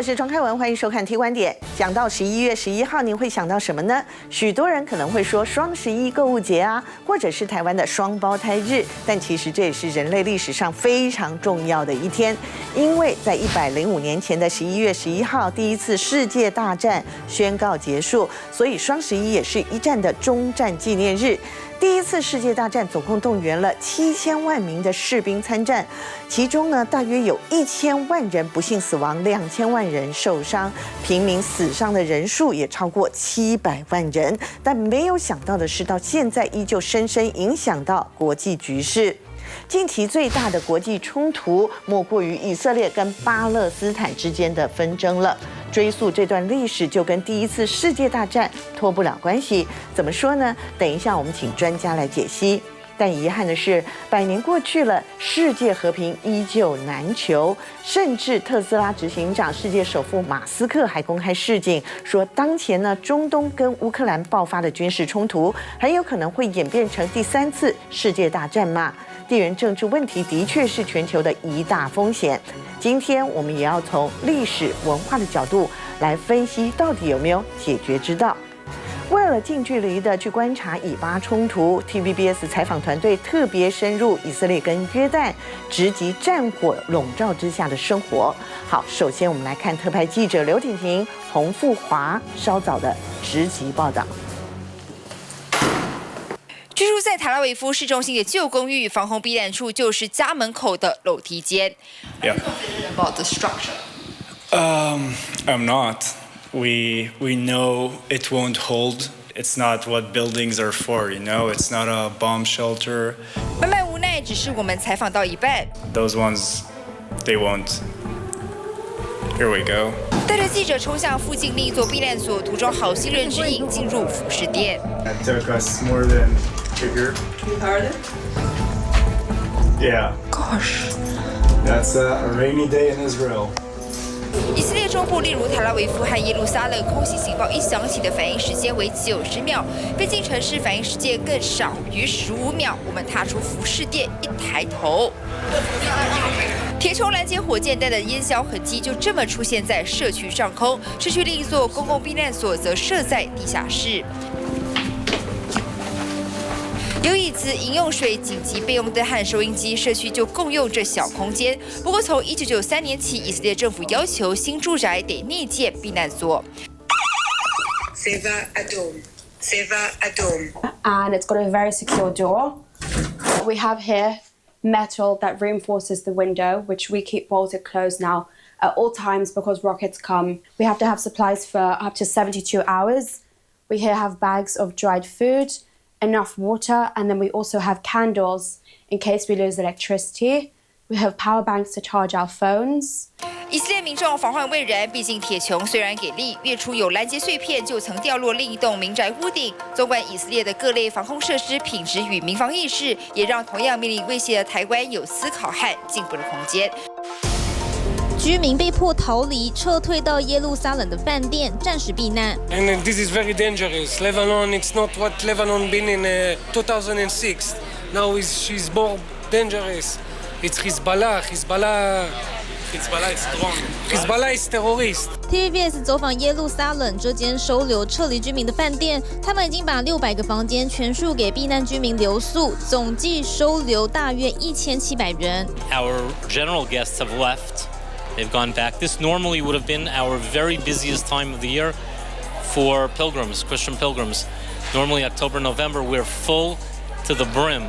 我是庄开文，欢迎收看《T 观点》。讲到11月11号，您会想到什么呢？许多人可能会说双11购物节啊，或者是台湾的双胞胎日，但其实这也是人类历史上非常重要的一天，因为在105年前的11月11号，第一次世界大战宣告结束，所以双11也是一战的终战纪念日。第一次世界大战总共动员了7000万名的士兵参战，其中呢，大约有1000万人不幸死亡，2000万人受伤，平民死伤的人数也超过700万人。但没有想到的是，到现在依旧深深影响到国际局势。近期最大的国际冲突，莫过于以色列跟巴勒斯坦之间的纷争了。追溯这段历史，就跟第一次世界大战脱不了关系。怎么说呢？等一下我们请专家来解析。但遗憾的是，100年过去了，世界和平依旧难求。甚至特斯拉执行长、世界首富马斯克还公开示警，说当前呢，中东跟乌克兰爆发的军事冲突，很有可能会演变成第3次世界大战嘛。地缘政治问题的确是全球的一大风险。今天我们也要从历史文化的角度来分析，到底有没有解决之道。为了近距离的去观察以巴冲突 ，TVBS 采访团队特别深入以色列跟约旦，直击战火笼罩之下的生活。好，首先我们来看特派记者刘婷婷、洪富华稍早的直击报道。居住在特拉维夫市中心的旧公寓，防洪避难处就是家门口的楼梯间。Yeah. About the structure. I'm not. We know it won't hold. It's not what buildings are for, you know? It's not a bomb shelter. 慢慢无奈，只是我们采访到一半。Those ones, they won't. Here we go. 带着记者冲向附近另一座避难所，途中好心人指引进入服饰店。 That took us more than a year. You heard it? Yeah. Gosh. That's a rainy day in Israel. 以色列中部，例如特拉维夫和耶路撒冷，空袭警报一响起的反应时间为90秒，边境城市反应时间更少于15秒。我们踏出服饰店，一抬头，铁穹拦截火箭弹的烟硝痕迹就这么出现在社区上空。社区另一座公共避难所则设在地下室。 有椅子、饮用水、紧急备用灯和收音机，社区就共用这小空间。不过，从1993年起，以色列政府要求新住宅得内建避难所。Seva Adom. Seva Adom. And it's got a very secure door. We have here metal that reinforces the window, which we keep bolted closed now at all times because rockets come. We have to have supplies for up to 72 hours. We here have bags of dried food, enough water, and then we also have candles in case we lose electricity. We have power banks to charge our phones. 以色列民众防患未然，毕竟铁穹虽然给力，月初有拦截碎片就曾掉落另一栋民宅屋顶。纵观以色列的各类防空设施品质与民防意识，也让同样面临威胁的台湾有思考和进步的空间。 居民被迫逃离，撤退到耶路撒冷的饭店，暂时避难。And this is very dangerous. Lebanon, it's not what Lebanon been in 2006. Now she's more dangerous. It's Hezbollah. Hezbollah is strong. Hezbollah is terrorist. TVBS 走访耶路撒冷这间收留撤离居民的饭店，他们已经把600个房间全数给避难居民留宿，总计收留大约1700人。Our general guests have left. They've gone back. This normally would have been our very busiest time of the year for pilgrims, Christian pilgrims. Normally October, November, we're full to the brim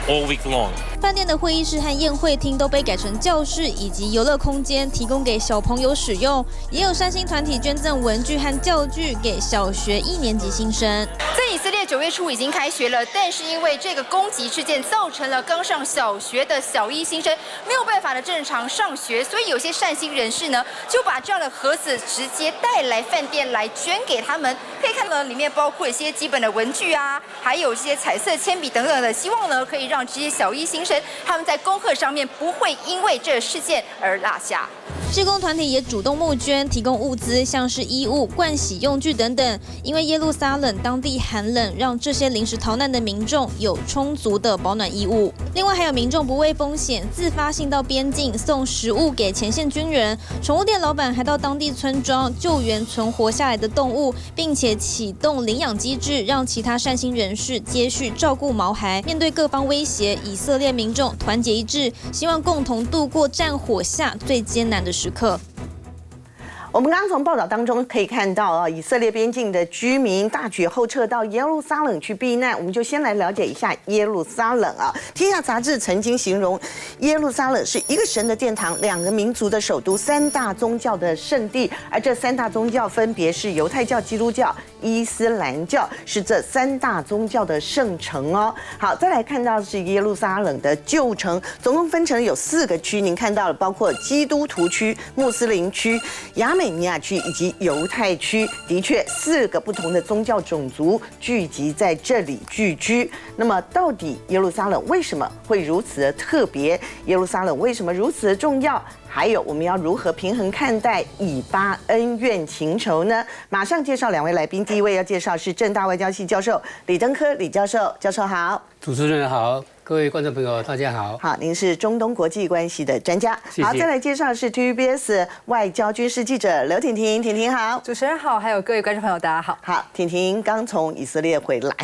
all week long. 饭店的会议室和宴会厅都被改成教室以及游乐空间，提供给小朋友使用。也有善心团体捐赠文具和教具给小学1年级新生。在以色列9月初已经开学了，但是因为这个攻击事件，造成了刚上小学的小一新生没有办法的正常上学，所以有些善心人士呢，就把这样的盒子直接带来饭店来捐给他们。可以看到里面包括一些基本的文具啊，还有一些彩色铅笔等等的，希望呢可以让这些小一新神，他们在恭贺上面不会因为这事件而落下。志工团体也主动募捐，提供物资，像是衣物、盥洗用具等等。因为耶路撒冷当地寒冷，让这些临时逃难的民众有充足的保暖衣物。另外，还有民众不畏风险，自发性到边境送食物给前线军人。宠物店老板还到当地村庄救援存活下来的动物，并且启动领养机制，让其他善心人士接续照顾毛孩。面对各方威胁，以色列民众团结一致，希望共同度过战火下最艰难的时刻。我们刚刚从报道当中可以看到啊，以色列边境的居民大举后撤到耶路撒冷去避难。我们就先来了解一下耶路撒冷啊。天下杂志曾经形容耶路撒冷是一个神的殿堂，两个民族的首都，三大宗教的圣地。而这三大宗教分别是犹太教、基督教、伊斯兰教，是这三大宗教的圣城哦。好，再来看到是耶路撒冷的旧城，总共分成有4个区，您看到了，包括基督徒区、穆斯林区、亚美尼亚区以及犹太区，的确4个不同的宗教种族聚集在这里聚居。那么，到底耶路撒冷为什么会如此的特别？耶路撒冷为什么如此的重要？还有，我们要如何平衡看待以巴恩怨情仇呢？马上介绍2位来宾。第一位要介绍是政大外交系教授李登科李教授，教授好。主持人好，各位观众朋友大家好。好，您是中东国际关系的专家。谢谢。好，再来介绍是 TVBS 外交军事记者刘婷婷，婷婷好。主持人好，还有各位观众朋友大家好。好，婷婷刚从以色列回来，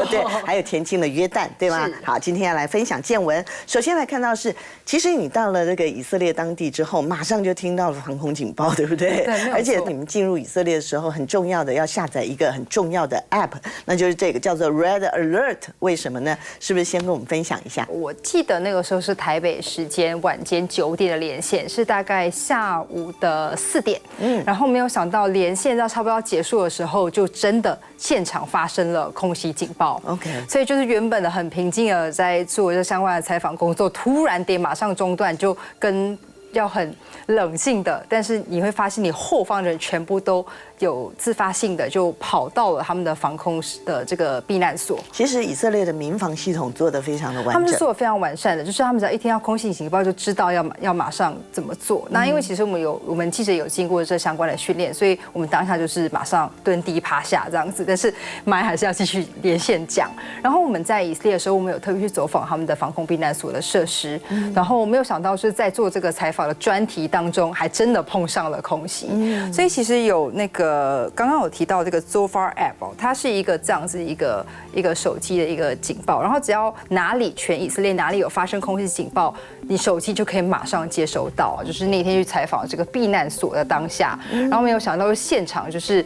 对，还有前进了约旦，对吗？好，今天要来分享见闻。首先来看到是，其实你到了这个以色列当地之后，马上就听到了防空警报，对不对？对，没有错。而且你们进入以色列的时候，很重要的要下载一个很重要的 App， 那就是这个叫做 Red Alert。为什么呢？是不是先跟我们分享一下？我记得那个时候是台北时间晚间9点的连线，是大概下午的4点。然后没有想到连线到差不多要结束的时候，就真的现场发生了空袭警报。OK， 所以就是原本的很平静的在做这相关的采访工作，突然得马上中断，就跟要很冷静的，但是你会发现你后方的人全部都有自发性的就跑到了他们的防空的这个避难所。其实以色列的民防系统做得非常的完整，他们是做得非常完善的，就是他们只要一听到空袭警报就知道要马上怎么做。那因为其实我们记者有经过这相关的训练，所以我们当下就是马上蹲地趴下这样子，但是麦还是要继续连线讲。然后我们在以色列的时候，我们有特别去走访他们的防空避难所的设施，然后我没有想到是在做这个采访的专题当中，还真的碰上了空袭。所以其实有那个刚刚有提到这个 Zofar App， 它是一个这样子一个手机的一个警报，然后只要哪里全以色列哪里有发生空袭警报，你手机就可以马上接收到。就是那天去采访这个避难所的当下，然后没有想到现场就是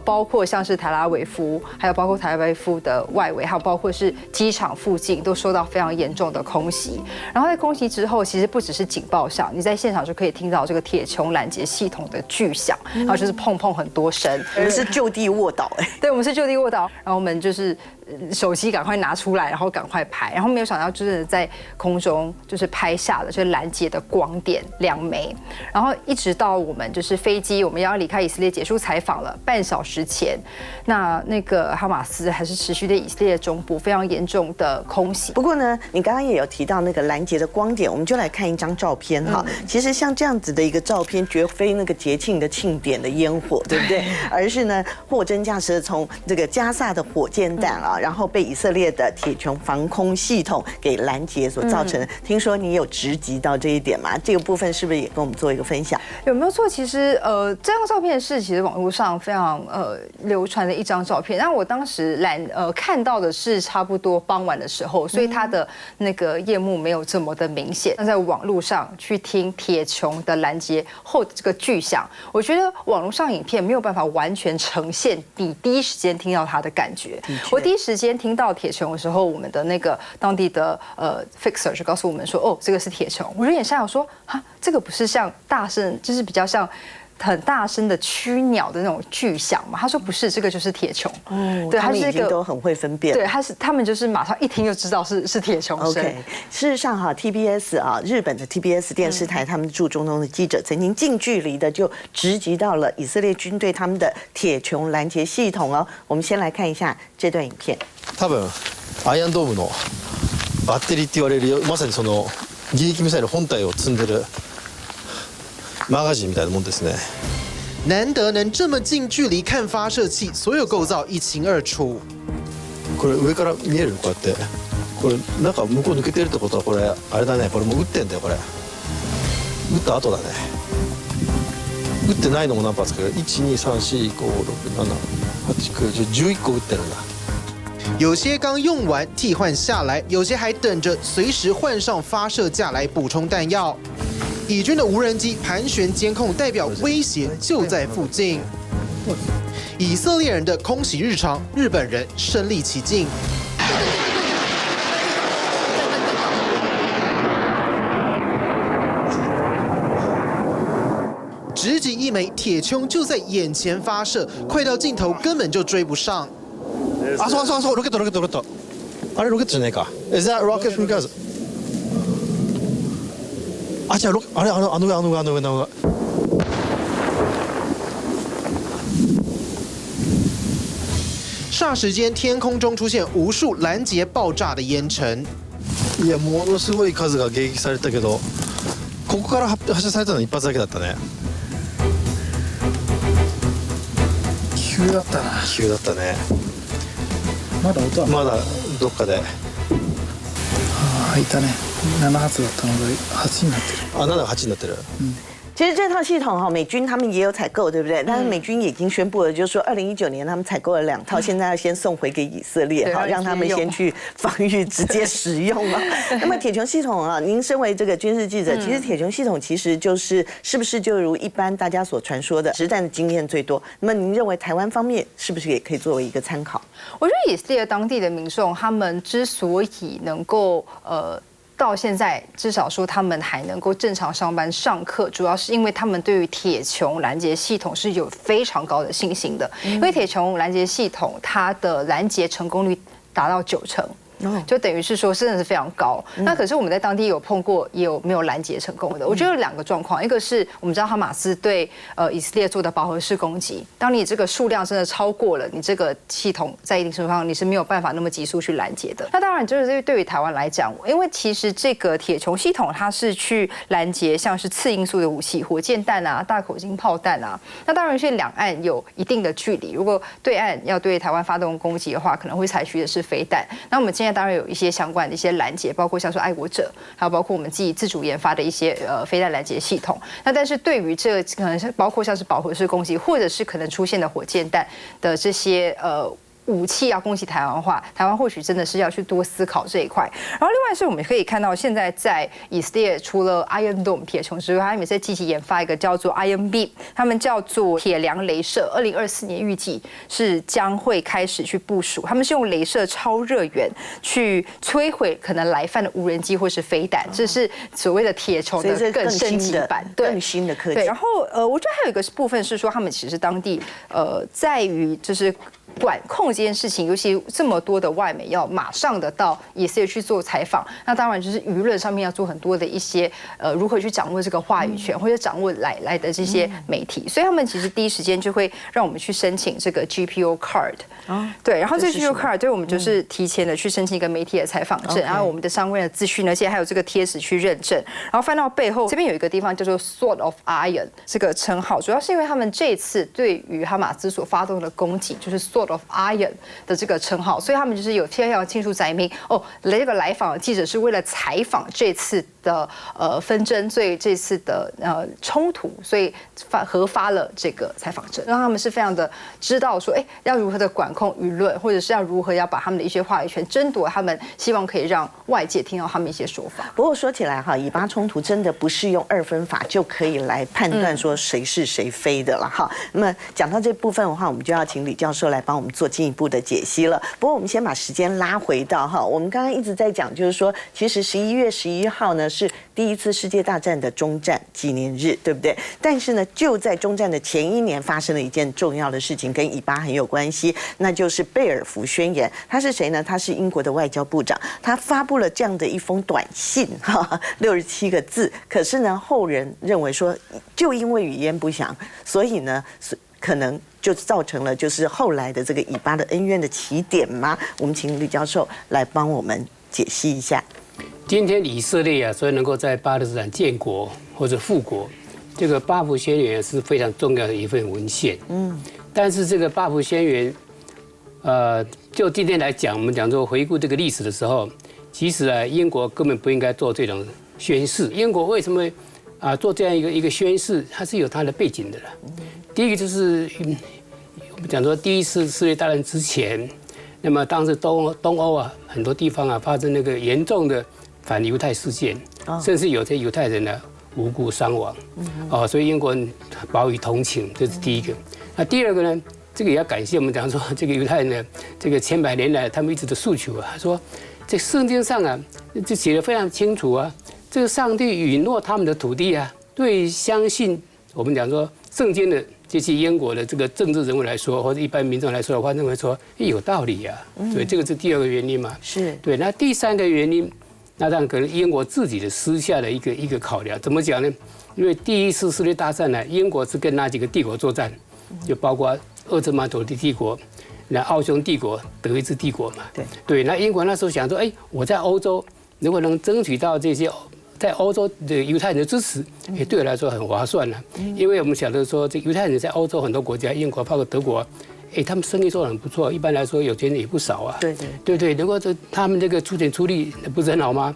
包括像是特拉维夫，还有包括特拉维夫的外围，还有包括是机场附近都受到非常严重的空袭。然后在空袭之后，其实不只是警报响，你在现场就可以听到这个铁穹拦截系统的巨响，然后就是砰砰很多声。我们是就地卧倒对，我们是就地卧倒，然后我们就是手机赶快拿出来，然后赶快拍，然后没有想到就是在空中就是拍下了这拦截的光点2枚，然后一直到我们就是飞机我们要离开以色列结束采访了半小时前，那个哈马斯还是持续对以色列中部非常严重的空袭。不过呢，你刚刚也有提到那个拦截的光点，我们就来看一张照片哈。其实像这样子的一个照片，绝非那个节庆的庆典的烟火，对不对？而是呢，货真价实的从这个加萨的火箭弹啊，然后被以色列的铁穹防空系统给拦截所造成的。听说你有直击到这一点吗？这个部分是不是也跟我们做一个分享？有没有错？其实这张照片是其实网络上非常流传的一张照片。那我当时看到的是差不多傍晚的时候，所以它的那个夜幕没有这么的明显。那在网络上去听铁穹的拦截后这个巨响，我觉得网络上影片没有办法完全呈现你第一时间听到它的感觉。我第一时间听到铁穹的时候，我们的那个当地的fixer 就告诉我们说，哦，这个是铁穹。我有点吓，我说哈，这个不是像大声，就是比较像很大声的驱鸟的那种巨响嘛？他说不是，这个就是铁穹。对，他们已经都很会分辨。对，他们就是马上一听就知道是铁穹声。OK， 事实上哈 ，TBS 啊，日本的 TBS 电视台，他们驻中东的记者曾经近距离的就直击到了以色列军队他们的铁穹拦截系统哦。我们先来看一下这段影片。多分アイアンドームのバッテリーって言われるまさにその迎撃ミサイル本体を積んでるマガジンみたいなもんですね。难得能这么近距离看发射器，所有构造一清二楚。これ上から見えるこうやって。これなんか向こう抜けてるってことはこれあれだね。これもう撃ってんだよこれ。撃った後だね。撃ってないのも何発か。1,2,3,4,5,6,7,8,9,10 11個撃ってるんだ。有些刚用完替换下来，有些还等着随时换上发射架来补充弹药。以军的无人机盘旋监控，代表威胁就在附近。以色列人的空袭日常，日本人身临其境。直击一枚铁穹就在眼前发射，快到镜头根本就追不上。あそうそうそうロケットロケットロケット。あれロケットじゃないか。Is that rocket from Gaza？ あじゃああれあの上。霎时间，天空中出现无数拦截爆炸的烟尘。いやものすごい数が迎撃されたけど、ここから発射されたの一発だけだったね。急だったな。急だったね。まだ音はまだどっかで。ああいたね。7発だったのが8になってる。あ7が8になってる。其实这套系统哈，美军他们也有采购，对不对？但是美军已经宣布了，就是说2019年他们采购了2套，现在要先送回给以色列，好让他们先去防御，直接使用嘛。那么铁穹系统啊，您身为这个军事记者，其实铁穹系统其实就是是不是就如一般大家所传说的实战的经验最多？那么您认为台湾方面是不是也可以作为一个参考？我觉得以色列当地的民众，他们之所以能够到现在至少说他们还能够正常上班上课，主要是因为他们对于铁穹拦截系统是有非常高的信心的，因为铁穹拦截系统它的拦截成功率达到90%。就等于是说真的是非常高。那可是我们在当地有碰过，也有没有拦截成功的。我觉得有2个状况，一个是我们知道哈马斯对以色列做的饱和式攻击，当你这个数量真的超过了，你这个系统在一定程度上你是没有办法那么急速去拦截的。那当然就是对于台湾来讲，因为其实这个铁穹系统它是去拦截像是次音速的武器，火箭弹啊、大口径炮弹啊。那当然是两岸有一定的距离，如果对岸要对台湾发动攻击的话，可能会采取的是飞弹。那我们今天当然有一些相关的一些拦截，包括像说爱国者，还有包括我们自己自主研发的一些飞弹拦截系统。那但是对于这可能是包括像是饱和式攻击，或者是可能出现的火箭弹的这些武器要攻击台湾的话，台湾或许真的是要去多思考这一块。然后另外是我们可以看到，现在在以色列除了 Iron Dome 铁穹之外，他们也在积极研发一个叫做 Iron Beam， 他们叫做铁梁雷射，2024年预计是将会开始去部署。他们是用雷射超热源去摧毁可能来犯的无人机或是飞弹，这是所谓的铁穹的更升级版，更新的科技。对，然后我觉得还有一个部分是说，他们其实当地在于就是管控这件事情，尤其这么多的外媒要马上的到以色列去做采访，那当然就是舆论上面要做很多的一些如何去掌握这个话语权，或者掌握来的这些媒体，所以他们其实第一时间就会让我们去申请这个 GPO card。对，然后这个 GPO card 对我们就是提前的去申请一个媒体的采访证，然后我们的相关的资讯，而且还有这个贴纸去认证。然后翻到背后这边有一个地方叫做 Sword of Iron 这个称号，主要是因为他们这次对于哈马斯所发动的攻击就是 Sword of Iron 的这个称号，所以他们就是有非常清楚载明这个来访的记者是为了采访这次的纷争，所以这次的冲突，所以核发了这个采访证，让他们是非常的知道说，要如何的管控舆论，或者是要如何要把他们的一些话语权争夺，他们希望可以让外界听到他们一些说法。不过说起来哈，以巴冲突真的不是用2分法就可以来判断说谁是谁非的了哈。那么讲到这部分的话，我们就要请李教授来帮我们做进一步的解析了。不过我们先把时间拉回到哈，我们刚刚一直在讲，就是说，其实11月11号呢是第一次世界大战的终战纪念日，对不对？但是呢，就在终战的前一年发生了一件重要的事情，跟以巴很有关系，那就是贝尔福宣言。他是谁呢？他是英国的外交部长，他发布了这样的一封短信，67个字。可是呢，后人认为说，就因为语焉不详，所以呢，可能就造成了就是后来的这个以巴的恩怨的起点吗？我们请李教授来帮我们解析一下。今天以色列所以能够在巴勒斯坦建国或者复国，这个八福宣言是非常重要的一份文献。但是这个八福宣言，就今天来讲，我们讲说回顾这个历史的时候，其实啊，英国根本不应该做这种宣誓。英国为什么做这样一个宣誓？它是有它的背景的了。第一个就是我们讲说第一次世界大战之前，那么当时东欧啊很多地方啊发生那个严重的反犹太事件，甚至有些犹太人呢无辜伤亡。所以英国人报以同情，这是第一个。那第二个呢？这个也要感谢我们讲说，这个犹太人呢，这个千百年来他们一直的诉求啊，说这圣经上啊，就写得非常清楚啊，这个上帝允诺他们的土地啊，对相信我们讲说圣经的这些英国的这个政治人物来说，或者一般民众来说的话，认为说有道理啊，所以这个是第二个原因嘛。是对。那第三个原因，那当然可能英国自己的私下的一个考量，怎么讲呢？因为第一次世界大战呢，英国是跟哪几个帝国作战，就包括鄂图曼土地帝国、那奥匈帝国、德意志帝国嘛。对。那英国那时候想说，我在欧洲如果能争取到这些在欧洲的犹太人的支持，对我来说很划算了。因为我们晓得说，这犹太人在欧洲很多国家，英国包括德国，他们生意做得很不错，一般来说有钱人也不少啊。对，如果他们这个出钱出力，不是很好吗？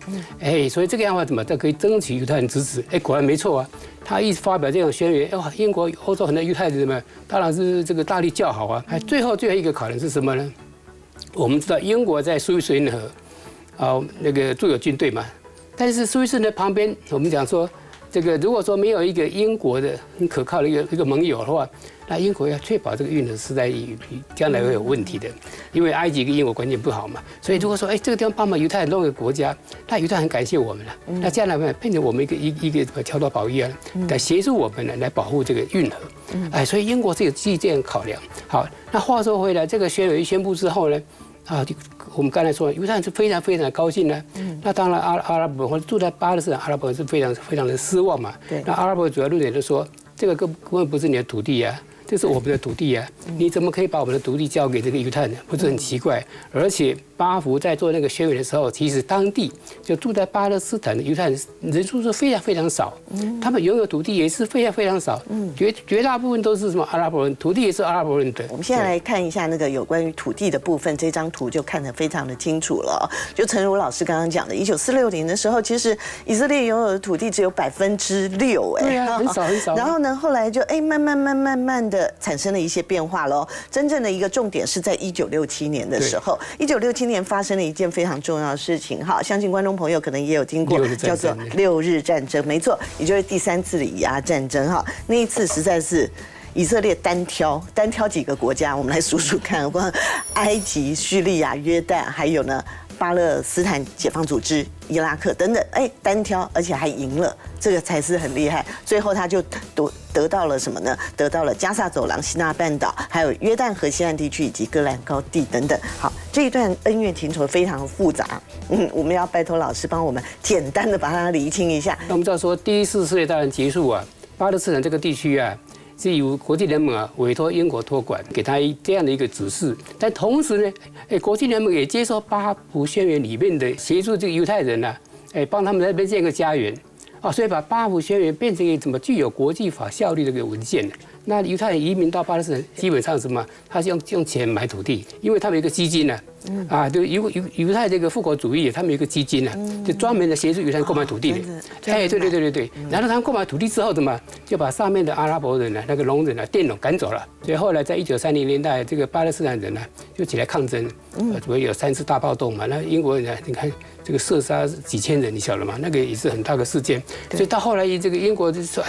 所以这个样子可以争取犹太人支持。果然没错啊。他一发表这种宣言，英国、欧洲很多犹太人们当然是这个大力叫好啊。最后一个考量是什么呢？我们知道英国在苏伊士运河，那个驻有军队嘛。但是苏伊士的旁边，我们讲说，这个如果说没有一个英国的很可靠的一个盟友的话，那英国要确保这个运河实在将来会有问题的，因为埃及跟英国关系不好嘛。所以如果说这个地方帮忙犹太人弄个国家，那犹太人很感谢我们了，那将来变成我们一个桥头堡垒来协助我们来保护这个运河。所以英国是有这样考量。好，那话说回来，这个宣言宣布之后呢，我们刚才说，犹太人是非常非常高兴呢。那当然阿拉伯或者住在巴勒斯坦阿拉伯人是非常非常的失望嘛。那阿拉伯主要论点就说，这个根本不是你的土地呀。这是我们的土地啊！你怎么可以把我们的土地交给这个犹太人？不是很奇怪？而且巴福在做那个宣言的时候，其实当地就住在巴勒斯坦的犹太人人数是非常非常少，他们拥有土地也是非常非常少，绝大部分都是什么阿拉伯人，土地也是阿拉伯人的。我们现在来看一下那个有关于土地的部分，这张图就看得非常的清楚了。就诚如老师刚刚讲的，1946年的时候，其实以色列拥有的土地只有6%，对啊，很少很少。然后呢，后来就慢慢的产生了一些变化喽。真正的一个重点是在1967年的时候，1967年发生了一件非常重要的事情，相信观众朋友可能也有听过，叫做6日战争，没错，也就是第3次的以阿战争那一次实在是以色列单挑几个国家，我们来数数看，光埃及、叙利亚、约旦，还有呢巴勒斯坦解放组织、伊拉克等等，单挑，而且还赢了，这个才是很厉害。最后他就得到了什么呢？得到了加萨走廊、西奈半岛，还有约旦河西岸地区以及戈兰高地等等。好，这一段恩怨情仇非常复杂，我们要拜托老师帮我们简单的把它厘清一下。那我们知道说，第一次世界大战结束巴勒斯坦这个地区是由国际联盟委托英国托管，给他这样的一个指示。但同时呢，国际联盟也接受巴福宣言里面的协助这个犹太人帮他们在那边建个家园所以把巴福宣言变成一个具有国际法效力的一个文件。那犹太人移民到巴勒斯坦，基本上什么？他是用钱买土地，因为他们有一个基金就犹太这个复国主义，他们有一个基金就专门的协助犹太人购买土地的。对。然后他们购买土地之后，就把上面的阿拉伯人那个聋人佃农赶走了。所以后来在1930年代，这个巴勒斯坦人就起来抗争，主要有3次大暴动嘛。那英国人你看这个射杀几千人，你晓得吗？那个也是很大的事件。所以到后来这个英国就说，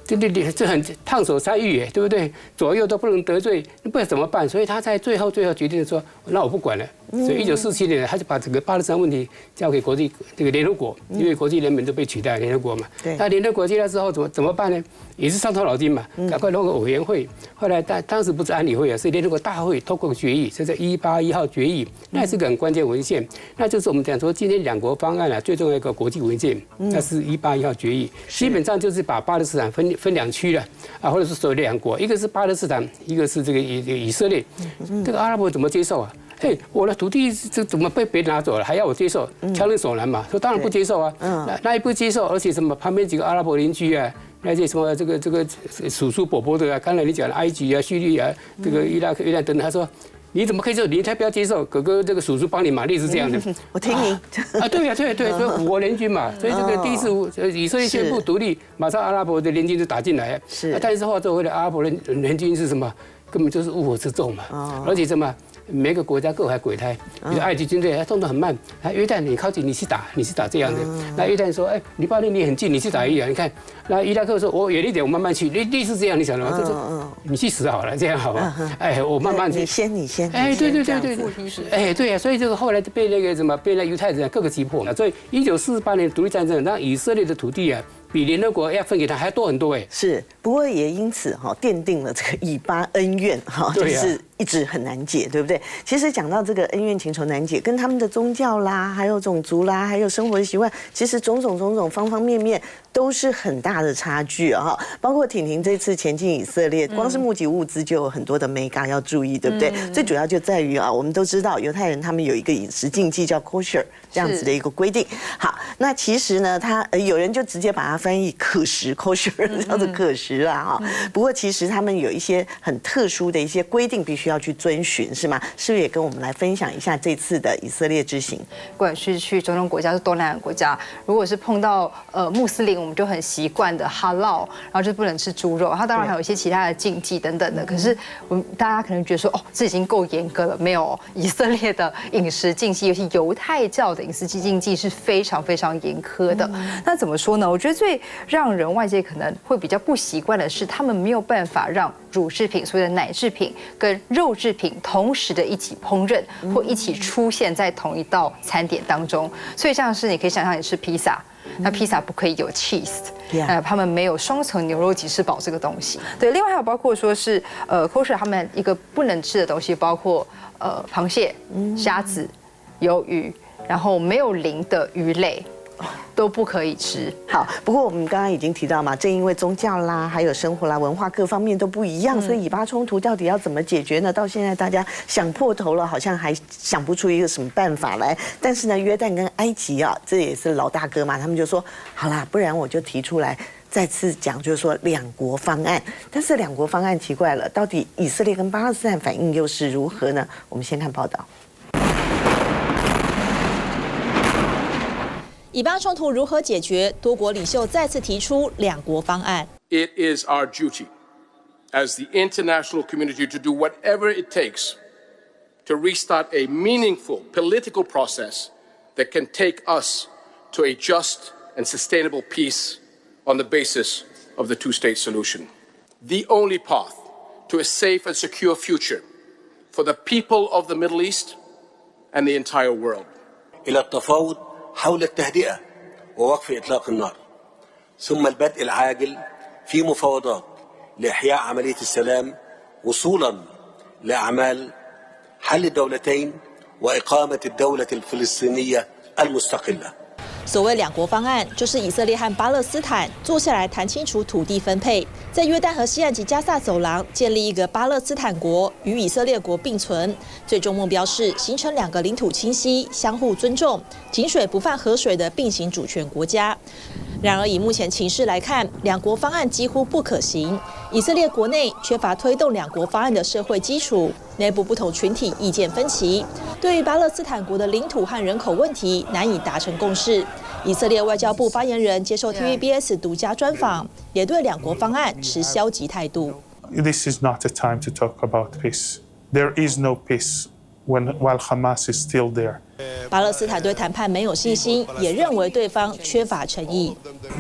这很烫手山芋对不对？左右都不能得罪，不知道怎么办，所以他在最后决定说，那我不管了。所以1947年，他就把整个巴勒斯坦问题交给国际这个联合国，因为国际联盟都被取代联合国嘛。那联合国接了之后怎么办呢？也是伤透脑筋嘛，赶快弄个委员会。后来当时不是安理会是联合国大会通过决议，这是181号决议，那是个很关键文献。那就是我们讲说，今天两国方案最重要一个国际文件，那是181号决议，基本上就是把巴勒斯坦分2区了或者是所谓2国，一个是巴勒斯坦，一个是这个以色列。这个阿拉伯怎么接受嘿，我的土地这怎么被别人拿走了，还要我接受，强人所难嘛。说当然不接受啊，那也不接受，而且什么旁边几个阿拉伯邻居啊。那些什么这个叔叔伯伯的啊，刚才你讲的埃及啊、叙利亚、这个伊拉克、约旦等等，他说你怎么可以接受？你才不要接受，哥哥这个叔叔帮你嘛，类似这样的。我听你啊，对呀，对，所以五国联军嘛，所以这个第一次以色列宣布独立，马上阿拉伯的联军就打进来。是，但是后来的阿拉伯联军是什么？根本就是乌合之众嘛，而且什么？每个国家各怀鬼胎，比如埃及军队它动作很慢，约旦你靠近你去打这样的，那约旦说哎你巴勒你很近你去打伊朗，你看那伊拉克说我远一点我慢慢去，类似这样你想的吗？就是你去死好了这样好吧？哎我慢慢去，你先，哎对，哎对呀，所以这个后来就被那个什么被那犹太人各个击破了，所以1948年独立战争让以色列的土地啊。比联合国要分给他还多很多哎，是，不过也因此哈奠定了这个以巴恩怨哈，就是一直很难解，对不对？其实讲到这个恩怨情仇难解，跟他们的宗教啦，还有种族啦，还有生活习惯，其实种种方方面面都是很大的差距啊。包括婷婷这次前进以色列，光是募集物资就有很多的美感要注意，对不对？最主要就在于啊，我们都知道犹太人他们有一个饮食禁忌叫 kosher 这样子的一个规定。好，那其实呢，有人就直接把它翻译可食 kosher 叫做可食啦哈。不过其实他们有一些很特殊的一些规定，必须要去遵循，是吗？是不是也跟我们来分享一下这次的以色列之行？不管是去中东国家，是东南亚国家，如果是碰到穆斯林，我们就很习惯的哈烙，然后就不能吃猪肉，它当然还有一些其他的禁忌等等的。可是大家可能觉得说，哦，这已经够严格了，没有以色列的饮食禁忌，尤其犹太教的饮食禁忌是非常非常严苛的。那怎么说呢？我觉得最让人外界可能会比较不习惯的是，他们没有办法让乳制品、所谓的奶制品跟肉制品同时的一起烹饪，或一起出现在同一道餐点当中。所以像是你可以想象，你吃披萨，那披萨不可以有 cheese， 他们没有双层牛肉吉士堡这个东西。对，另外还有包括说是kosher 他们一个不能吃的东西，包括螃蟹、虾子、鱿鱼，然后没有鳞的鱼类。都不可以吃。好，不过我们刚刚已经提到嘛，正因为宗教啦，还有生活啦、文化各方面都不一样，所以以巴冲突到底要怎么解决呢？到现在大家想破头了，好像还想不出一个什么办法来。但是呢，约旦跟埃及啊，这也是老大哥嘛，他们就说好啦，不然我就提出来。再次讲，就是说两国方案，但是两国方案奇怪了，到底以色列跟巴勒斯坦反应又是如何呢？我们先看报道。以巴冲突如何解决？多国领袖再次提出两国方案。It is our duty as the international community to do whatever it takes to restart a meaningful political process that can take us to a just and sustainable peace on the basis of the two-state solution. The only path to a safe and secure future for the people of the Middle East and the entire world. إلى التفاوض حول التهدئة ووقف إطلاق النار، ثم البدء العاجل في مفاوضات لإحياء عملية السلام وصولا لأعمال حل الدولتين وإقامة الدولة الفلسطينية المستقلة. 所谓两国方案，就是以色列和巴勒斯坦坐下来谈清楚土地分配，在约旦河西岸及加萨走廊建立一个巴勒斯坦国与以色列国并存，最终目标是形成两个领土清晰、相互尊重、井水不犯河水的并行主权国家。然而，以目前情势来看，两国方案几乎不可行。以色列国内缺乏推动两国方案的社会基础，内部不同群体意见分歧，对于巴勒斯坦国的领土和人口问题难以达成共识。以色列外交部发言人接受 TVBS 独家专访，也对两国方案持消极态度。This is not a time to talk about peace. There is no peace while Hamas is still there. 巴勒斯坦对谈判没有信心，也认为对方缺乏诚意。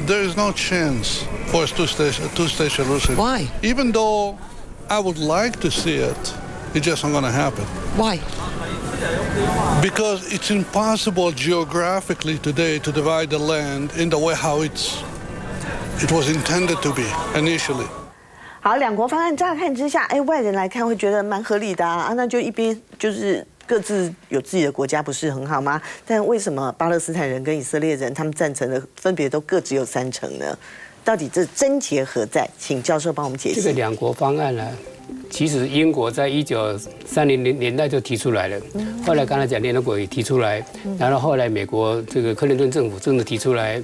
There is no chance for a two-state solution. Why? Even though I would like to see it, it's just not going to happen. Why? Because it's impossible geographically today to divide the land in the way how it was intended to be initially. 好，两国方案乍看之下，外人来看会觉得蛮合理的啊，那就一边就是各自有自己的国家，不是很好吗？但为什么巴勒斯坦人跟以色列人他们赞成的分别都各只有3成呢？到底这症结何在？请教授帮我们解析。这个两国方案呢，其实英国在1930年代就提出来了，后来刚才讲联合国也提出来，然后后来美国这个克林顿政府真的提出来。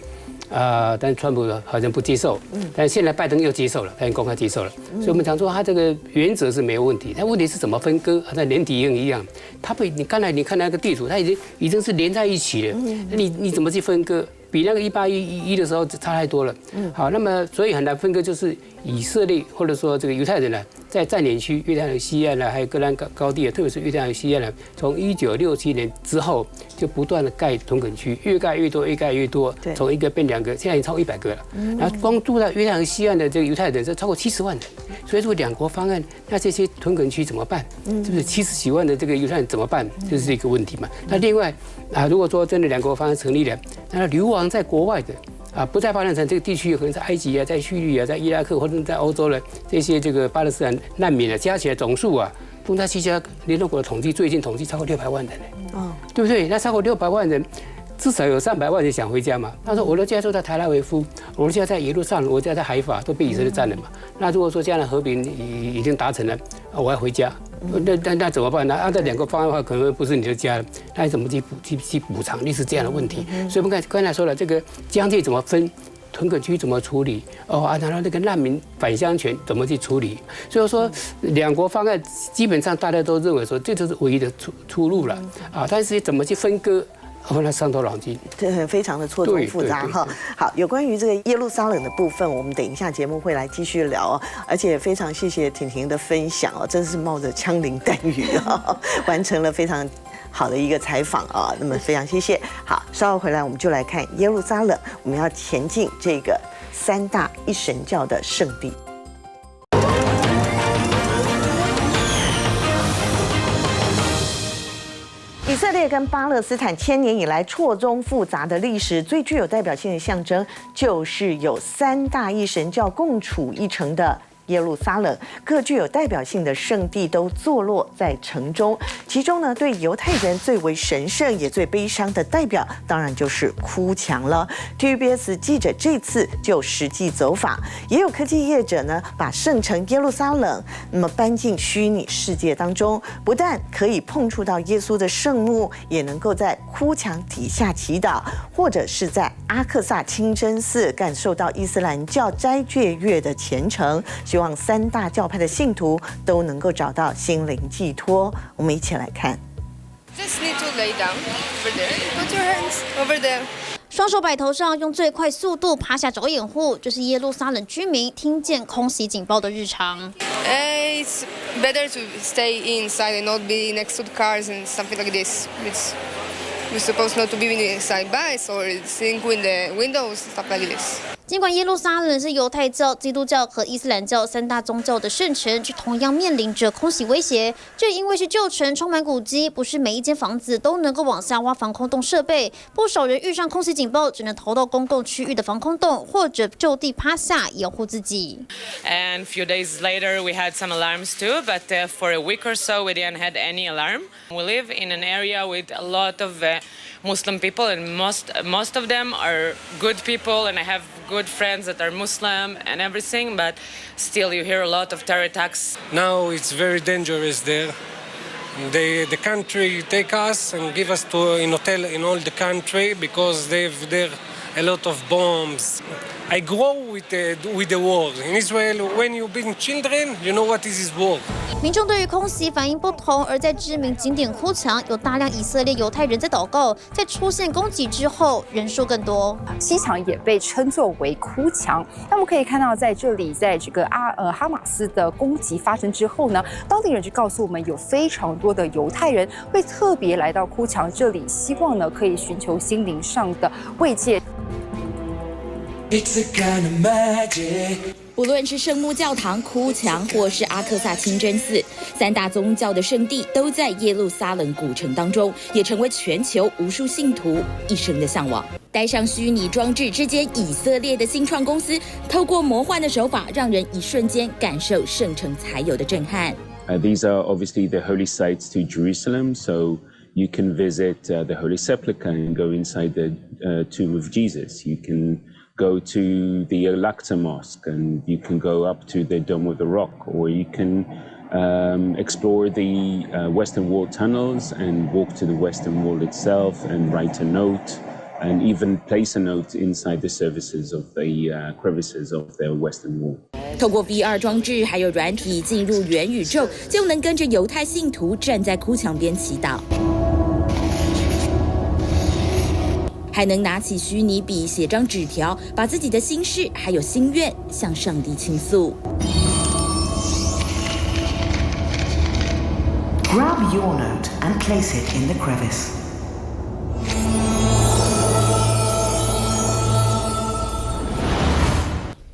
但川普好像不接受，但现在拜登又接受了，他已经公开接受了，所以我们讲说他这个原则是没有问题，但问题是怎么分割？在连体婴一样，它被你刚才你看那个地图，它已经是连在一起了，那你怎么去分割？比那个1811的时候差太多了。好，那么所以很难分割，就是以色列或者说这个犹太人呢，在占领区约旦河西岸呢，还有戈兰高地，特别是约旦河西岸呢，从1967年之后就不断的盖屯垦区，越盖越多，越盖越多，从1个变2个，现在已经超过100个了。然后光住在约旦河西岸的这个犹太人是超过70万人，所以说两国方案，那这些屯垦区怎么办？是不是70几万的这个犹太人怎么办？这是一个问题嘛。那另外如果说真的两国方案成立了，那流亡在国外的不在巴勒斯坦这个地区，可能在埃及在叙利亚、在伊拉克或者在欧洲的这些这个巴勒斯坦难民加起来总数东大西加联合国的统计最近统计超过600万人对不对？那超过600万人，至少有300万人想回家嘛。他说我的家住在特拉维夫，我的家在耶路撒冷，我家在海法，都被以色列占了嘛。那如果说这样的和平已经达成了，我要回家。那怎么办呢？按照两个方案的话，可能不是你的家了，那你怎么去补偿？类似这样的问题。所以我们刚才说了，这个疆界怎么分，屯垦区怎么处理，然后那个难民返乡权怎么去处理？所以说，两国方案基本上大家都认为说这就是唯一的出路了但是怎么去分割？那伤透脑筋，这非常的错综复杂哈。好，有关于这个耶路撒冷的部分，我们等一下节目会来继续聊而且非常谢谢婷婷的分享真是冒着枪林弹雨完成了非常好的一个采访那么非常谢谢。好，稍后回来我们就来看耶路撒冷，我们要前进这个3大一神教的圣地。以色列跟巴勒斯坦1000年以来错综复杂的历史，最具有代表性的象征，就是有3大一神教共处一城的耶路撒冷，各具有代表性的圣地都坐落在城中。其中呢，对犹太人最为神圣也最悲伤的代表，当然就是哭墙了。TVBS 记者这次就实际走访，也有科技业者呢，把圣城耶路撒冷那么搬进虚拟世界当中，不但可以碰触到耶稣的圣墓，也能够在哭墙底下祈祷，或者是在阿克萨清真寺感受到伊斯兰教斋戒月的虔诚。希望3大教派的信徒都能够找到心灵寄托。我们一起来看。Just need to lay down over there. Put your hands over there. 双手摆头上，用最快速度趴下找掩护，这是耶路撒冷居民听见空袭警报的日常。It's better to stay inside and not be next to the cars and something like this. We're supposed not to be inside bus or sink in the windows, stuff like this. 尽管耶路撒冷是犹太教、基督教和伊斯兰教3大宗教的圣城，却同样面临着空袭威胁。这因为是旧城，充满古迹，不是每一间房子都能够往下挖防空洞设备。不少人遇上空袭警报，只能逃到公共区域的防空洞，或者就地趴下掩护自己。And a few days later, we had some alarms too, but for a week or so, we didn't have any alarm. We live in an area with a lot of Muslim people, and most of them are good people, and I have good friends that are Muslim and everything, but still you hear a lot of terror attacks. Now it's very dangerous there. The country take us and give us to in hotel in all the country because they've there a lot of bombs. I grow with the war. In Israel, when you've been children, you know what is war. 民众对于空袭反应不同，而在知名景点哭墙，有大量以色列犹太人在祷告。在出现攻击之后，人数更多。西墙也被称作为哭墙。那我们可以看到，在这里，在这个哈马斯的攻击发生之后呢，当地人就告诉我们，有非常多的犹太人会特别来到哭墙这里，希望呢可以寻求心灵上的慰藉。It's a kind of magic. 无论是圣母教堂、哭墙，或是阿克萨清真寺，3大宗教的圣地都在耶路撒冷古城当中，也成为全球无数信徒一生的向往。戴上虚拟装置，这间以色列的新创公司，透过魔幻的手法，让人一瞬间感受圣城才有的震撼。These are obviously the holy sites to Jerusalem, so you can visit the Holy Sepulchre and go inside the tomb of Jesus. You can go to the Al-Aqsa Mosque, and you can go up to the Dome of the Rock, or you can explore the Western Wall tunnels and walk to the Western Wall itself and write a note, and even place a note inside the surfaces of the crevices of the Western Wall. 透过 VR 装置还有软体进入元宇宙，就能跟着犹太信徒站在哭墙边祈祷，还能拿起虚拟笔写张纸条，把自己的心事还有心愿向上帝倾诉。Grab your note and place it in the crevice.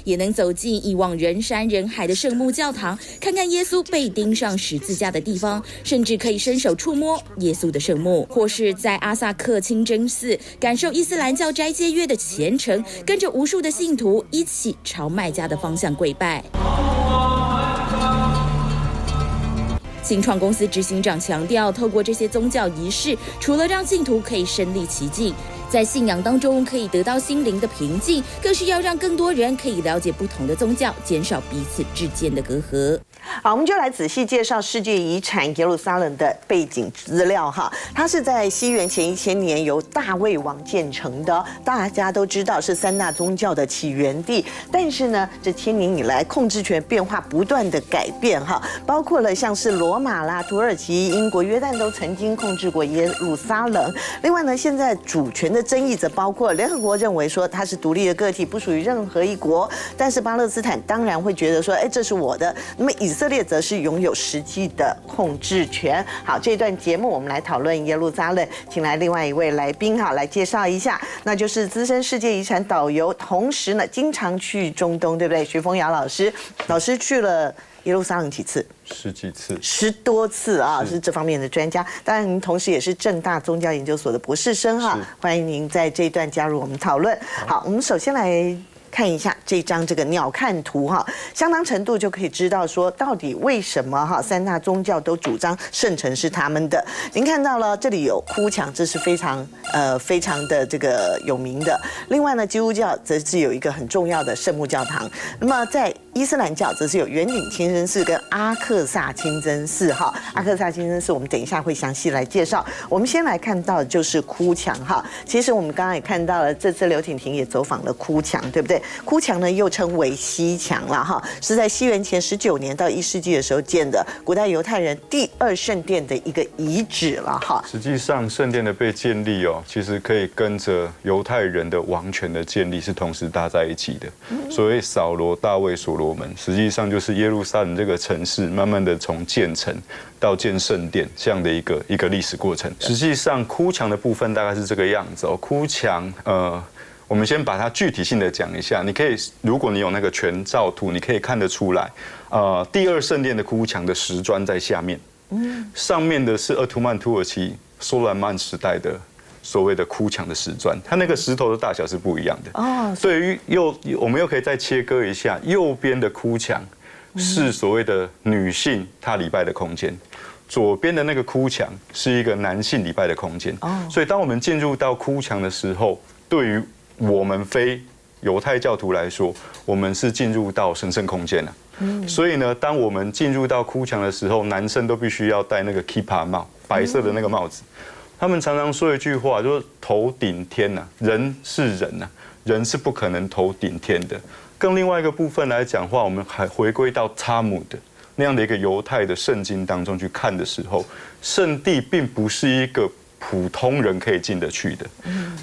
也能走进以往人山人海的圣母教堂，看看耶稣被钉上十字架的地方，甚至可以伸手触摸耶稣的圣墓，或是在阿萨克清真寺感受伊斯兰教斋戒月的虔诚，跟着无数的信徒一起朝麦加的方向跪拜。新创公司执行长强调，透过这些宗教仪式，除了让信徒可以身临其境，在信仰当中可以得到心灵的平静，更是要让更多人可以了解不同的宗教，减少彼此之间的隔阂。好，我们就来仔细介绍世界遗产耶路撒冷的背景资料哈。它是在西元前1000年由大卫王建成的，大家都知道是三大宗教的起源地。但是呢，这1000年以来，控制权变化不断的改变哈，包括了像是罗马啦、土耳其、英国、约旦都曾经控制过耶路撒冷。另外呢，现在主权的争议则包括联合国认为说它是独立的个体，不属于任何一国，但是巴勒斯坦当然会觉得说，哎，这是我的。那么以色列则是拥有实际的控制权。好，这段节目我们来讨论耶路撒冷，请来另外一位来宾哈，来介绍一下，那就是资深世界遗产导游，同时呢经常去中东，对不对？徐峰瑶老师，老师去了耶路撒冷几次？10几次，10多次啊，是这方面的专家。当然，您同时也是政大宗教研究所的博士生哈，欢迎您在这一段加入我们讨论。好，我们首先来看一下这张这个鸟瞰图哈，相当程度就可以知道说到底为什么哈三大宗教都主张圣城是他们的。您看到了这里有哭墙，这是非常的这个有名的。另外呢，基督教则是有一个很重要的圣母教堂。那么在伊斯兰教则是有圆顶清真寺跟阿克萨清真寺哈。阿克萨清真寺我们等一下会详细来介绍。我们先来看到的就是哭墙哈。其实我们刚刚也看到了，这次刘婷婷也走访了哭墙，对不对？哭墙呢又称为西墙了哈，是在西元前19年到1世纪的时候建的，古代犹太人第2圣殿的一个遗址了哈。实际上，圣殿的被建立其实可以跟着犹太人的王权的建立是同时搭在一起的。所谓扫罗、大卫、所罗门，实际上就是耶路撒冷这个城市慢慢的从建成到建圣殿这样的一个历史过程。实际上，哭墙的部分大概是这个样子哭墙我们先把它具体性的讲一下。你可以，如果你有那个全照图，你可以看得出来，第2圣殿的哭墙的石砖在下面，上面的是鄂图曼土耳其苏莱曼时代的所谓的哭墙的石砖，它那个石头的大小是不一样的。对于我们又可以再切割一下，右边的哭墙是所谓的女性她礼拜的空间。左边的那个哭墙是一个男性礼拜的空间，所以当我们进入到哭墙的时候，对于我们非犹太教徒来说，我们是进入到神圣空间了。所以呢，当我们进入到哭墙的时候，男生都必须要戴那个 kippa 帽，白色的那个帽子。他们常常说一句话，就是头顶天呐，人是人呐，人是不可能头顶天的。更另外一个部分来讲话，我们还回归到塔木德那样的一个犹太的圣经当中去看的时候，圣地并不是一个普通人可以进得去的。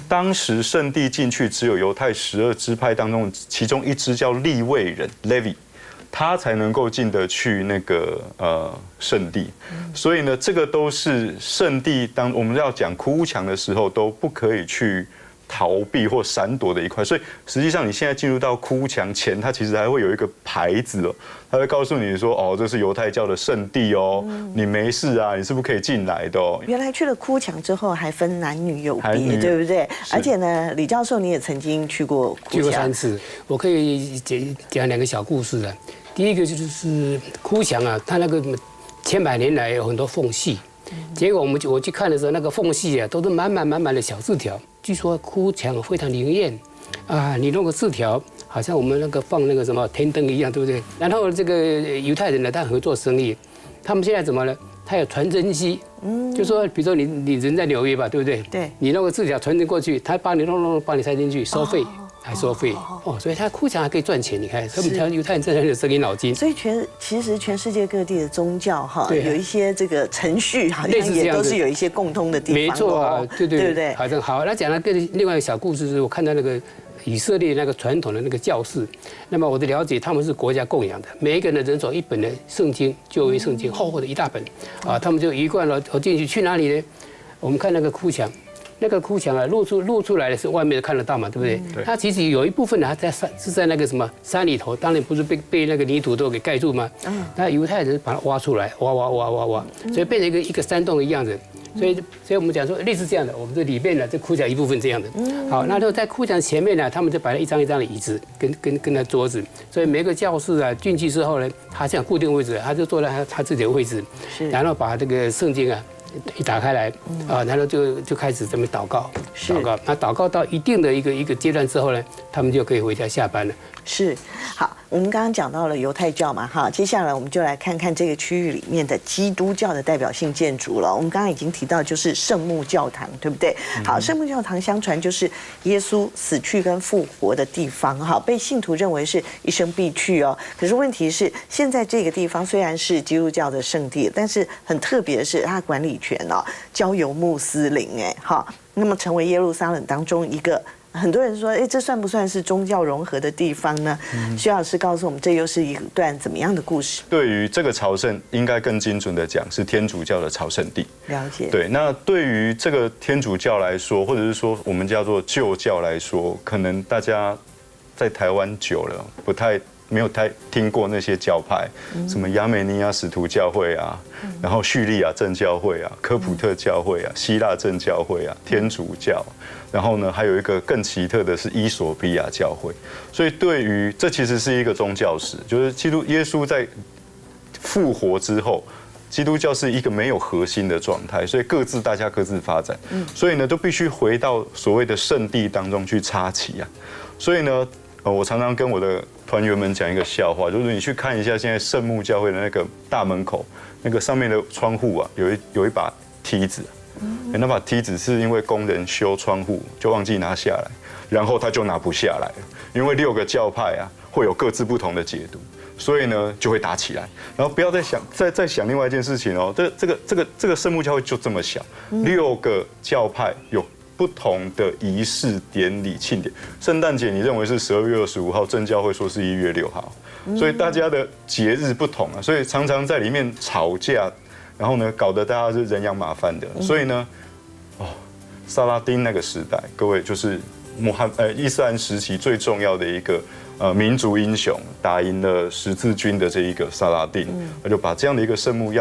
当时圣地进去只有犹太12支派当中其中一支叫利未人 Levi， 他才能够进得去那个圣地。所以呢，这个都是圣地当我们要讲哭墙的时候都不可以去逃避或闪躲的一块。所以实际上你现在进入到哭墙前，它其实还会有一个牌子它会告诉你说，这是犹太教的圣地你没事啊，你是不可以进来的原来去了哭墙之后还分男女有别，对不对？而且呢，李教授你也曾经去过哭墙，去过3次。我可以讲2个小故事啊。第一个就是哭墙啊，它那个千百年来有很多缝隙，结果我去看的时候，那个缝隙啊都是满满的小字条。据说哭墙非常灵验，啊，你弄个字条，好像我们那个放那个什么天灯一样，对不对？然后这个犹太人呢，他合作生意，他们现在怎么呢？他有传真机，就说比如说你人在纽约吧，对不对？对，你弄个字条传真过去，他帮你弄，帮你塞进去，收费。还收费哦，所以他哭墙还可以赚钱。你看，他们犹太人真的很有生意脑筋。所以其实全世界各地的宗教哈，有一些这个程序，好像也都是有一些共通的地方。没错啊，对不对？好像好。那讲了个另外一个小故事，是我看到那个以色列那个传统的那个教室。那么我的了解，他们是国家供养的，每一个人人手一本的圣经，旧约圣经，厚厚的一大本啊，他们就一贯了。我进去哪里呢？我们看那个哭墙。那个哭墙啊，露出来的是外面的看得到嘛，对不对？它其实有一部分呢，它在那个什么山里头，当然不是被那个泥土都给盖住吗？那犹太人把它挖出来，挖，所以变成一个山洞的样子。所以我们讲说类似这样的，我们这里面呢，这哭墙一部分这样的。好，那就在哭墙前面呢，他们就摆了一张一张的椅子跟那桌子，所以每个教室啊进去之后呢，他这样固定位置，他就坐在他自己的位置，然后把这个圣经啊。一打开来啊，然后就开始这么祷告，那祷告到一定的一个阶段之后呢，他们就可以回家下班了。是，好，我们刚刚讲到了犹太教嘛，哈，接下来我们就来看看这个区域里面的基督教的代表性建筑了。我们刚刚已经提到，就是圣母教堂，对不对？好，圣母教堂相传就是耶稣死去跟复活的地方，哈，被信徒认为是一生必去哦。可是问题是，现在这个地方虽然是基督教的圣地，但是很特别的是，它管理权哦交由穆斯林，哈，那么成为耶路撒冷当中一个。很多人说，这算不算是宗教融合的地方呢？徐老师告诉我们，这又是一段怎么样的故事？对于这个朝圣，应该更精准的讲，是天主教的朝圣地。了解。对，那对于这个天主教来说，或者是说我们叫做旧教来说，可能大家在台湾久了，没有太听过那些教派，什么亚美尼亚使徒教会啊，然后叙利亚正教会啊，科普特教会啊，希腊正教会啊，天主教，然后呢，还有一个更奇特的是伊索比亚教会。所以对于这其实是一个宗教史，就是耶稣在复活之后，基督教是一个没有核心的状态，所以大家各自发展，所以呢，都必须回到所谓的圣地当中去插旗啊。所以呢，我常常跟我的团员们讲一个笑话，就是你去看一下现在圣母教会的那个大门口，那个上面的窗户啊，有一把梯子，那把梯子是因为工人修窗户就忘记拿下来，然后他就拿不下来了，因为6个教派啊会有各自不同的解读，所以呢就会打起来。然后不要再想另外一件事情哦，这个圣母教会就这么小，6个教派有不同的仪式典礼庆典，圣诞节你认为是12月25号，正教会说是1月6号，所以大家的节日不同啊，所以常常在里面吵架，然后呢搞得大家是人仰马翻的。所以呢，萨拉丁那个时代，各位就是伊斯兰时期最重要的一个民族英雄，打赢了十字军的这一个萨拉丁，他就把这样的一个圣母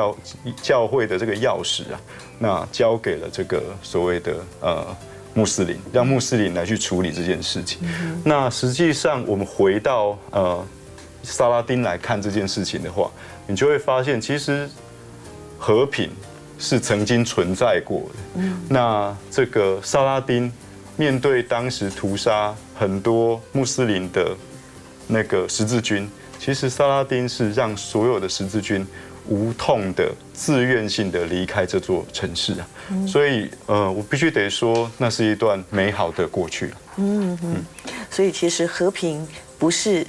教会的这个钥匙啊，那交给了这个所谓的穆斯林，让穆斯林来去处理这件事情。那实际上我们回到萨拉丁来看这件事情的话，你就会发现其实和平是曾经存在过的。那这个萨拉丁面对当时屠杀很多穆斯林的那个十字军，其实萨拉丁是让所有的十字军无痛的、自愿性的离开这座城市啊，所以我必须得说，那是一段美好的过去。所以其实和平不是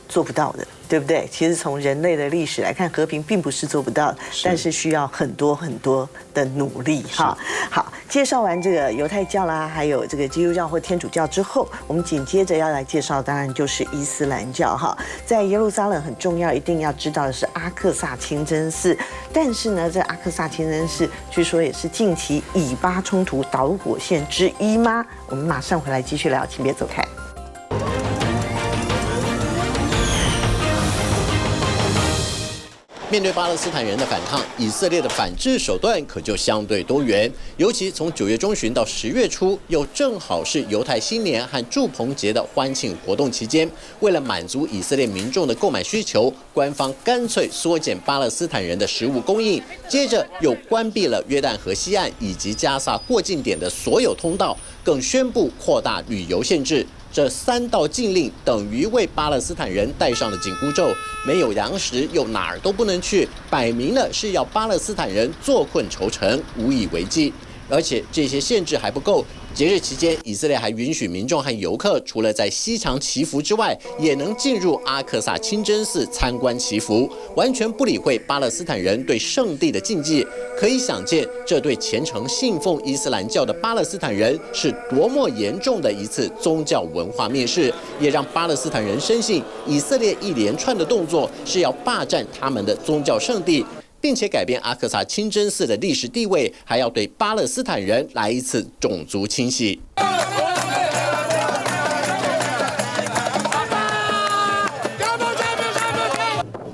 做不到的，对不对？其实从人类的历史来看，和平并不是做不到，但是需要很多很多的努力哈。好，介绍完这个犹太教啦，还有这个基督教或天主教之后，我们紧接着要来介绍，当然就是伊斯兰教哈。在耶路撒冷很重要，一定要知道的是阿克萨清真寺。但是呢，这阿克萨清真寺据说也是近期以巴冲突导火线之一吗？我们马上回来继续聊，请别走开。面对巴勒斯坦人的反抗，以色列的反制手段可就相对多元。尤其从9月中旬到10月初，又正好是犹太新年和祝棚节的欢庆活动期间，为了满足以色列民众的购买需求，官方干脆缩减巴勒斯坦人的食物供应，接着又关闭了约旦河西岸以及加萨过境点的所有通道，更宣布扩大旅游限制。这3道禁令等于为巴勒斯坦人戴上了紧箍咒，没有粮食又哪儿都不能去，摆明了是要巴勒斯坦人坐困愁城，无以为继。而且这些限制还不够，节日期间，以色列还允许民众和游客除了在西墙祈福之外，也能进入阿克萨清真寺参观祈福，完全不理会巴勒斯坦人对圣地的禁忌。可以想见，这对虔诚信奉伊斯兰教的巴勒斯坦人是多么严重的一次宗教文化蔑视，也让巴勒斯坦人深信以色列一连串的动作是要霸占他们的宗教圣地，并且改变阿克萨清真寺的历史地位，还要对巴勒斯坦人来一次种族清洗。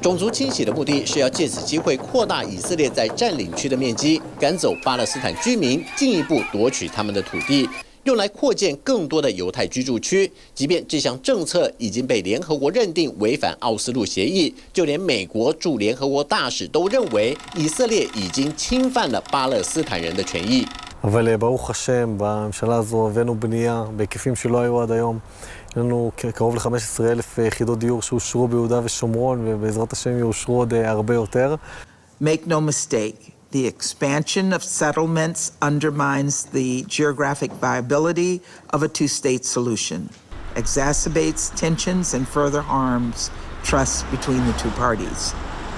种族清洗的目的是要借此机会扩大以色列在占领区的面积，赶走巴勒斯坦居民，进一步夺取他们的土地，用来扩建更多的犹太居住区。即便这项政策已经被联合国认定违反奥斯陆协议，就连美国驻联合国大使都认为以色列已经侵犯了巴勒斯坦人的权益。אבל ברוך השם, בממשלה הזו הבאנו בנייה בהיקפים שלא היו עד היום. יש לנו קרוב ל-15,000 יחידות דיור שאושרו ביהודה ושומרון, ובעזרת השם יאושרו עוד הרבה יותר. Make no mistake, the expansion of settlements undermines the geographic viability of a two-state solution, exacerbates tensions and further harms trust between the two parties.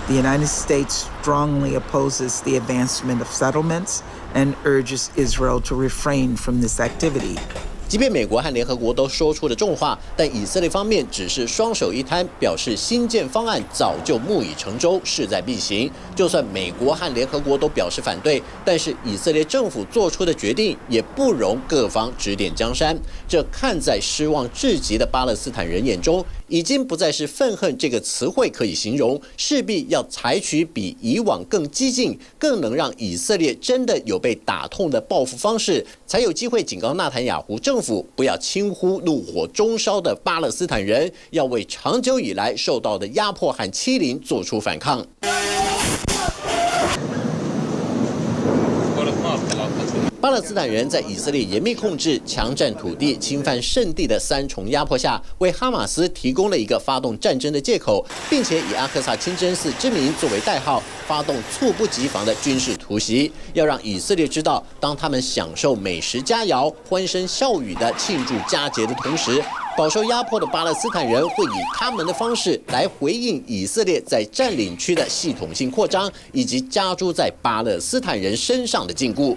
The United States strongly opposes the advancement of settlements and urges Israel to refrain from this activity. 即便美国和联合国都说出了重话，但以色列方面只是双手一摊，表示新建方案早就木已成舟，势在必行。就算美国和联合国都表示反对，但是以色列政府做出的决定也不容各方指点江山。这看在失望至极的巴勒斯坦人眼中，已经不再是愤恨这个词汇可以形容，势必要采取比以往更激进、更能让以色列真的有被打痛的报复方式，才有机会警告纳坦雅胡政府不要轻忽怒火中烧的巴勒斯坦人，要为长久以来受到的压迫和欺凌做出反抗。巴勒斯坦人在以色列严密控制、强占土地、侵犯圣地的3重压迫下，为哈马斯提供了一个发动战争的借口，并且以阿克萨清真寺之名作为代号，发动猝不及防的军事突袭，要让以色列知道，当他们享受美食佳肴、欢声笑语的庆祝佳节的同时，饱受压迫的巴勒斯坦人会以他们的方式来回应以色列在占领区的系统性扩张，以及加诸在巴勒斯坦人身上的禁锢。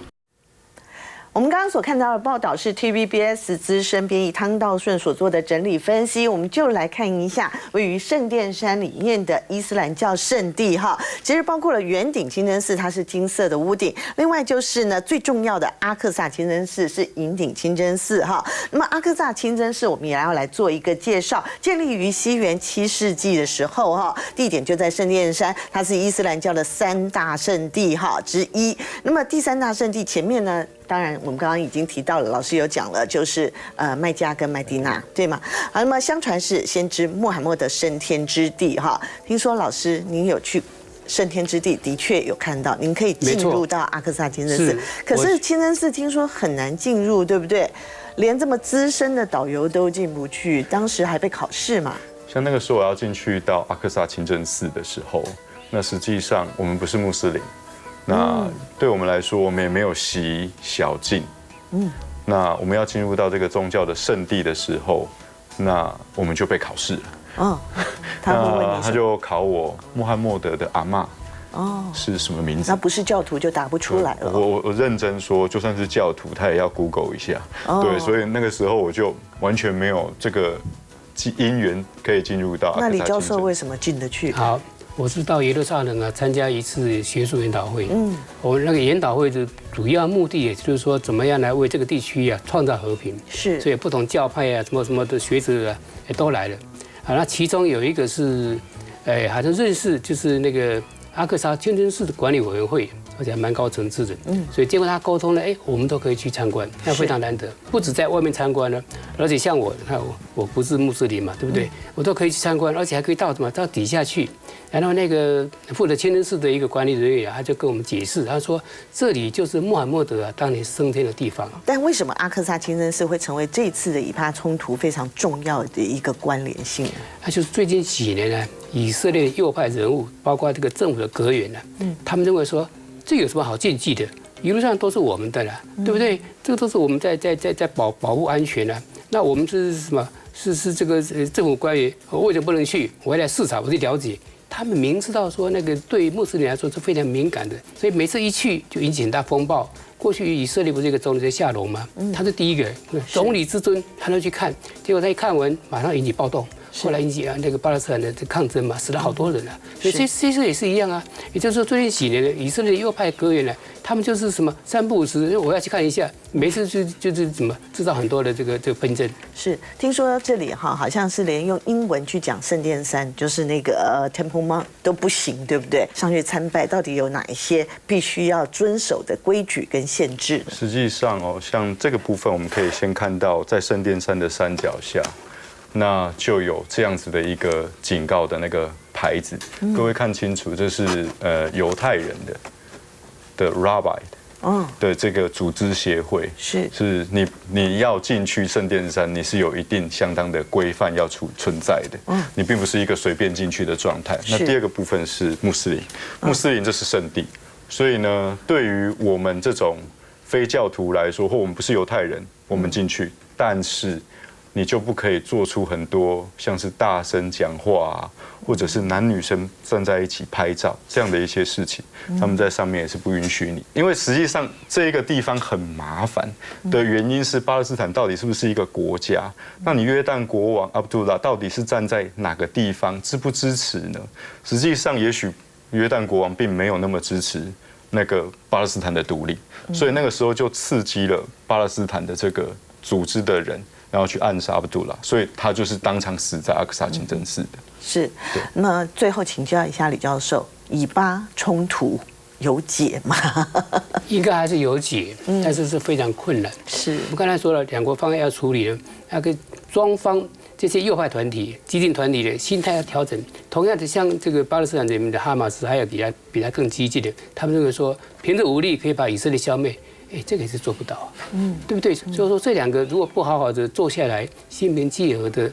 我们刚刚所看到的报道是 TVBS 资深编译汤道顺所做的整理分析，我们就来看一下位于圣殿山里面的伊斯兰教圣地哈，其实包括了圆顶清真寺，它是金色的屋顶，另外就是呢最重要的阿克萨清真寺是银顶清真寺哈。那么阿克萨清真寺我们也要来做一个介绍，建立于西元7世纪的时候哈，地点就在圣殿山，它是伊斯兰教的3大圣地哈之一。那么第3大圣地前面呢？当然，我们刚刚已经提到了，老师有讲了，就是麦加跟麦地那，对吗？好，那么相传是先知穆罕默德升天之地哈。听说老师您有去升天之地，的确有看到，您可以进入到阿克萨清真寺。可是清真寺听说很难进入，对不对？连这么资深的导游都进不去，当时还被考试嘛。像那个时候我要进去到阿克萨清真寺的时候，那实际上我们不是穆斯林。那对我们来说，我们也没有习小禁。那我们要进入到这个宗教的圣地的时候，那我们就被考试了。他就考我穆罕默德的阿嬷是什么名字？那不是教徒就答不出来了。我认真说，就算是教徒，他也要 Google 一下。对，所以那个时候我就完全没有这个因缘可以进入到。那李教授为什么进得去？好。我是到耶路撒冷参加一次学术研讨会。我们那个研讨会的主要目的，也就是说，怎么样来为这个地区创造和平。是，所以不同教派什么的学者也都来了。那其中有一个是，好像认识就是那个阿克萨清真寺的管理委员会，而且还蛮高层次的。所以经过他沟通呢，我们都可以去参观，那非常难得。不止在外面参观呢，而且像我，看我不是穆斯林嘛，对不对？我都可以去参观，而且还可以到底下去。然后那个负责清真寺的一个管理人员他就跟我们解释，他说这里就是穆罕默德当年升天的地方。但为什么阿克萨清真寺会成为这次的以巴冲突非常重要的一个关联性呢？那就是最近几年呢，以色列右派人物，包括这个政府的阁员呢，他们认为说这有什么好禁忌的？一路上都是我们的啦，对不对？这个都是我们在保护安全啊。那我们是什么？是这个政府官员，为什么不能去？我要来视察，我去了解。他们明知道说那个对穆斯林来说是非常敏感的，所以每次一去就引起很大风暴。过去以色列不是一个总理叫夏隆吗？他是第一个总理之尊，他都去看，结果他一看完，马上引起暴动。后来引起那个巴勒斯坦的抗争嘛，死了好多人啊。所以这次也是一样啊。也就是说，最近几年的以色列右派阁员呢，他们就是什么三不五时，我要去看一下，每次就是怎么制造很多的这个纷争。是，听说这里好像是连用英文去讲圣殿山，就是那个Temple Mount 都不行，对不对？上去参拜到底有哪一些必须要遵守的规矩跟限制？实际上像这个部分，我们可以先看到在圣殿山的山脚下。那就有这样子的一个警告的那个牌子，各位看清楚，这是犹太人的 Rabbi 的这个组织协会，是你要进去圣殿山，你是有一定相当的规范要存在的，你并不是一个随便进去的状态。那第二个部分是穆斯林，穆斯林这是圣地，所以呢，对于我们这种非教徒来说，或我们不是犹太人，我们进去，但是你就不可以做出很多像是大声讲话啊，或者是男女生站在一起拍照这样的一些事情，他们在上面也是不允许你。因为实际上这一个地方很麻烦的原因是巴勒斯坦到底是不是一个国家？那你约旦国王阿卜杜拉到底是站在哪个地方，支不支持呢？实际上，也许约旦国王并没有那么支持那个巴勒斯坦的独立，所以那个时候就刺激了巴勒斯坦的这个组织的人。然后去暗杀阿卜杜拉，所以他就是当场死在阿克萨清真寺的。是，那最后请教一下李教授，以巴冲突有解吗？应该还是有解，但是是非常困难。是我刚才说了，两国方案要处理呢，那个双方这些右派团体、激进团体的心态要调整。同样的，像这个巴勒斯坦这边的哈马斯，还有比他更激进的，他们认为说凭着武力可以把以色列消灭。这个也是做不到，对不对？所以说这两个如果不好好的坐下来，心平气和的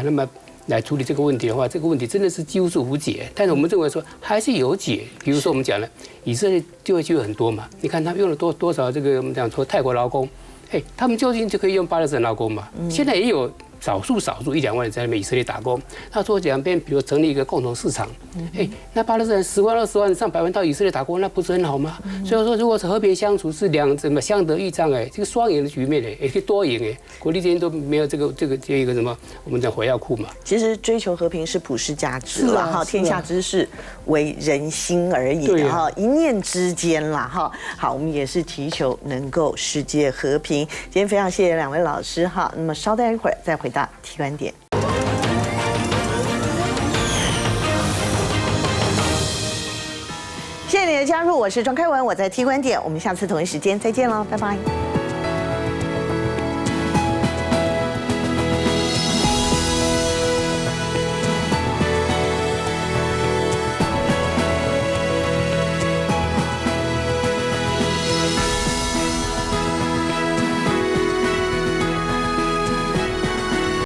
那么来处理这个问题的话，这个问题真的是几乎是无解。但是我们认为说还是有解，比如说我们讲了，以色列就业机会很多嘛，你看他们用了多少这个我们讲说泰国劳工，他们究竟就可以用巴勒斯坦劳工嘛？现在也有。少数1、2万人在那边以色列打工，他说两边比如成立一个共同市场，那巴勒斯坦10万、20万、上100万到以色列打工，那不是很好吗？所以说，如果是和平相处，是怎么相得益彰这个双赢的局面也可以多赢国际之间都没有这一个什么我们讲火药库嘛。其实追求和平是普世价值了哈，天下之事为人心而已哈，一念之间啦哈。好，我们也是祈求能够世界和平。今天非常谢谢两位老师哈，那么稍待一会儿再回到提观点。谢谢你的加入，我是庄开文，我在提观点，我们下次同一时间再见喽，拜拜。